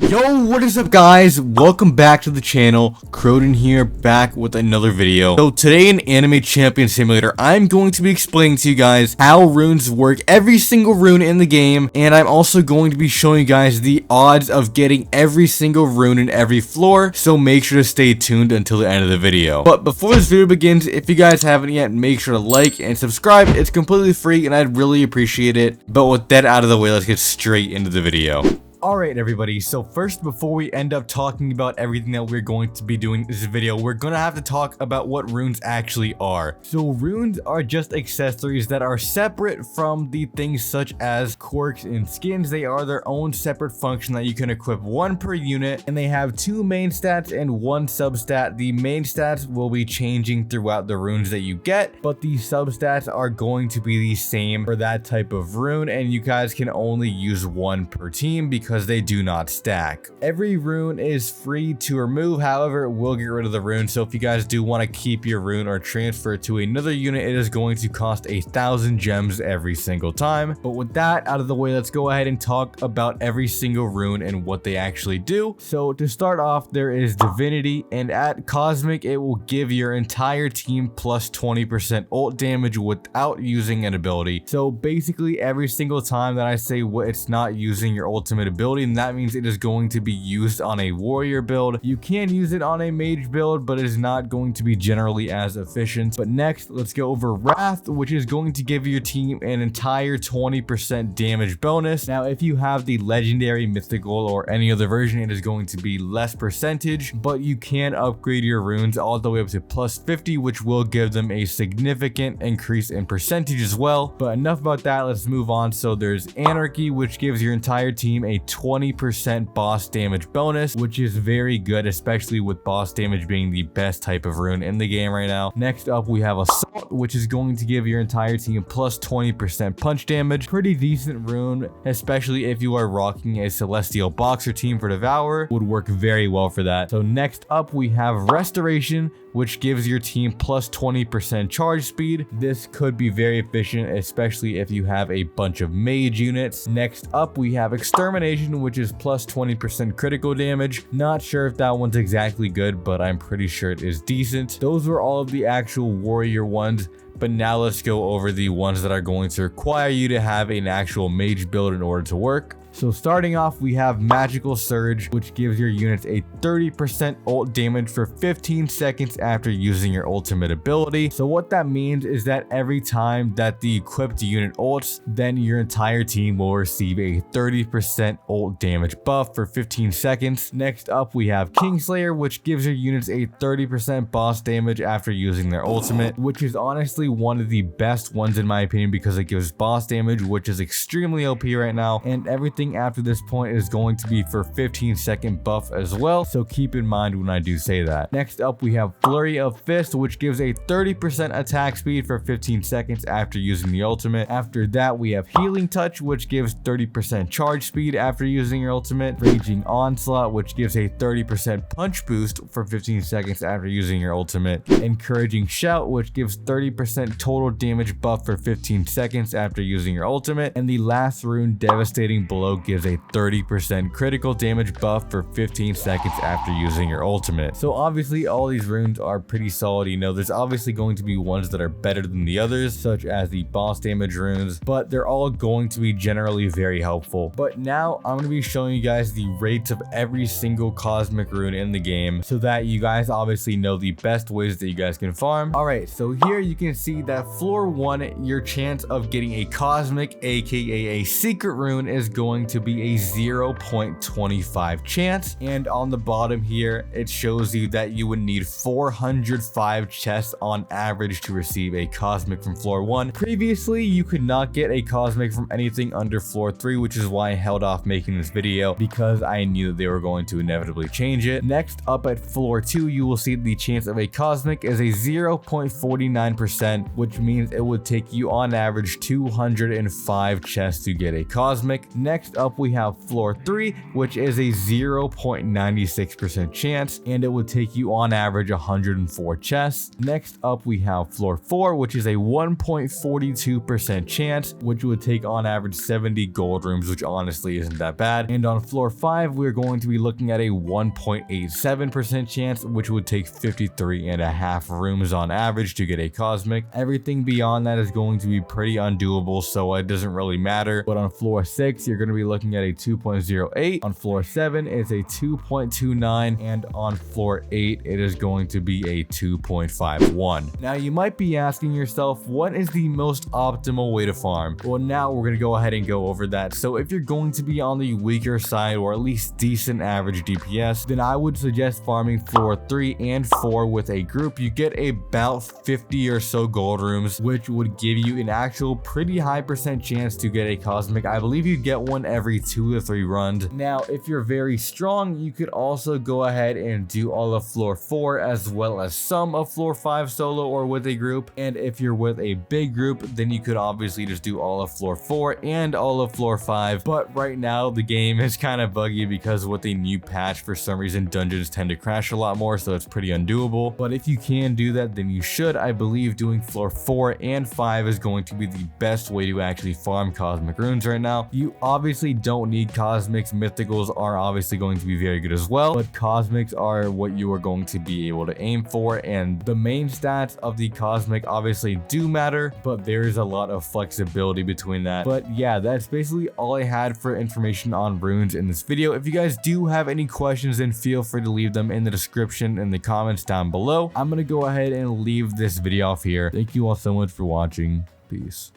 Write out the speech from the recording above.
Yo, what is up guys? Welcome back to the channel. Chroden here, back with another video. So today in Anime Champion Simulator, I'm going to be explaining to you guys how runes work, every single rune in the game, and I'm also going to be showing you guys the odds of getting every single rune in every floor, so make sure to stay tuned until the end of the video. But before this video begins, if you guys haven't yet, make sure to like and subscribe. It's completely free and I'd really appreciate it. But with that out of the way, let's get straight into the video. Alright everybody, so first, before we end up talking about everything that we're going to be doing in this video, we're gonna have to talk about what runes actually are. So runes are just accessories that are separate from the things such as quirks and skins. They are their own separate function that you can equip one per unit, and they have two main stats and one substat. The main stats will be changing throughout the runes that you get, but the substats are going to be the same for that type of rune, and you guys can only use one per team because they do not stack. Every rune is free to remove, however it will get rid of the rune, so if you guys do want to keep your rune or transfer it to another unit, it is going to cost 1,000 gems every single time. But with that out of the way, let's go ahead and talk about every single rune and what they actually do. So to start off, there is Divinity, and at Cosmic it will give your entire team plus 20% ult damage without using an ability. So basically every single time that I say it's not using your ultimate ability, and that means it is going to be used on a warrior build. You can use it on a mage build, but it is not going to be generally as efficient. But next, let's go over Wrath, which is going to give your team an entire 20% damage bonus. Now, if you have the legendary, mythical, or any other version, it is going to be less percentage, but you can upgrade your runes all the way up to plus 50, which will give them a significant increase in percentage as well. But enough about that, let's move on. So there's Anarchy, which gives your entire team a 20% boss damage bonus, which is very good, especially with boss damage being the best type of rune in the game right now. Next up, we have Assault, which is going to give your entire team plus 20% punch damage. Pretty decent rune, especially if you are rocking a Celestial Boxer team for Devour. Would work very well for that. So next up, we have Restoration, which gives your team plus 20% charge speed. This could be very efficient, especially if you have a bunch of mage units. Next up, we have Extermination, which is plus 20% critical damage. Not sure if that one's exactly good, but I'm pretty sure it is decent. Those were all of the actual warrior ones. But now let's go over the ones that are going to require you to have an actual mage build in order to work. So starting off, we have Magical Surge, which gives your units a 30% ult damage for 15 seconds after using your ultimate ability. So what that means is that every time that the equipped unit ults, then your entire team will receive a 30% ult damage buff for 15 seconds. Next up, we have Kingslayer, which gives your units a 30% boss damage after using their ultimate, which is honestly one of the best ones in my opinion because it gives boss damage, which is extremely OP right now, and everything after this point is going to be for 15-second buff as well, so keep in mind when I do say that. Next up, we have Flurry of Fist, which gives a 30% attack speed for 15 seconds after using the ultimate. After that, we have Healing Touch, which gives 30% charge speed after using your ultimate. Raging Onslaught, which gives a 30% punch boost for 15 seconds after using your ultimate. Encouraging Shout, which gives 30% total damage buff for 15 seconds after using your ultimate. And the last rune, Devastating Blow, gives a 30% critical damage buff for 15 seconds after using your ultimate. So obviously all these runes are pretty solid. You know, there's obviously going to be ones that are better than the others, such as the boss damage runes, but they're all going to be generally very helpful. But now I'm going to be showing you guys the rates of every single cosmic rune in the game so that you guys obviously know the best ways that you guys can farm. Alright, so here you can see that floor 1, your chance of getting a cosmic, aka a secret rune, is going to be a 0.25 chance, and on the bottom here it shows you that you would need 405 chests on average to receive a cosmic from floor 1. Previously you could not get a cosmic from anything under floor 3, which is why I held off making this video because I knew that they were going to inevitably change it. Next up at floor 2, you will see the chance of a cosmic is a 0.49%, which means it would take you on average 205 chests to get a cosmic. Next Next up, we have floor 3, which is a 0.96% chance, and it would take you on average 104 chests. Next up, we have floor 4, which is a 1.42% chance, which would take on average 70 gold rooms, which honestly isn't that bad. And on floor 5, we're going to be looking at a 1.87% chance, which would take 53.5 rooms on average to get a cosmic. Everything beyond that is going to be pretty undoable, so it doesn't really matter. But on floor 6, you're going to be looking at a 2.08. On floor 7, it's a 2.29, and on floor 8, it is going to be a 2.51. Now you might be asking yourself, what is the most optimal way to farm? Well, now we're going to go ahead and go over that. So if you're going to be on the weaker side, or at least decent average DPS, then I would suggest farming floor 3 and 4 with a group. You get about 50 or so gold rooms, which would give you an actual pretty high percent chance to get a cosmic. I believe you get one every 2 to 3 runs. Now if you're very strong, you could also go ahead and do all of floor 4 as well as some of floor 5 solo or with a group. And if you're with a big group, then you could obviously just do all of floor 4 and all of floor 5. But right now the game is kind of buggy because with a new patch, for some reason dungeons tend to crash a lot more, so it's pretty undoable. But if you can do that, then you should. I believe doing floor 4 and 5 is going to be the best way to actually farm cosmic runes right now. You obviously don't need cosmics. Mythicals are obviously going to be very good as well, but cosmics are what you are going to be able to aim for, and the main stats of the cosmic obviously do matter, but there is a lot of flexibility between that. But yeah, that's basically all I had for information on runes in this video. If you guys do have any questions, then feel free to leave them in the description in the comments down below. I'm gonna go ahead and leave this video off here. Thank you all so much for watching. Peace.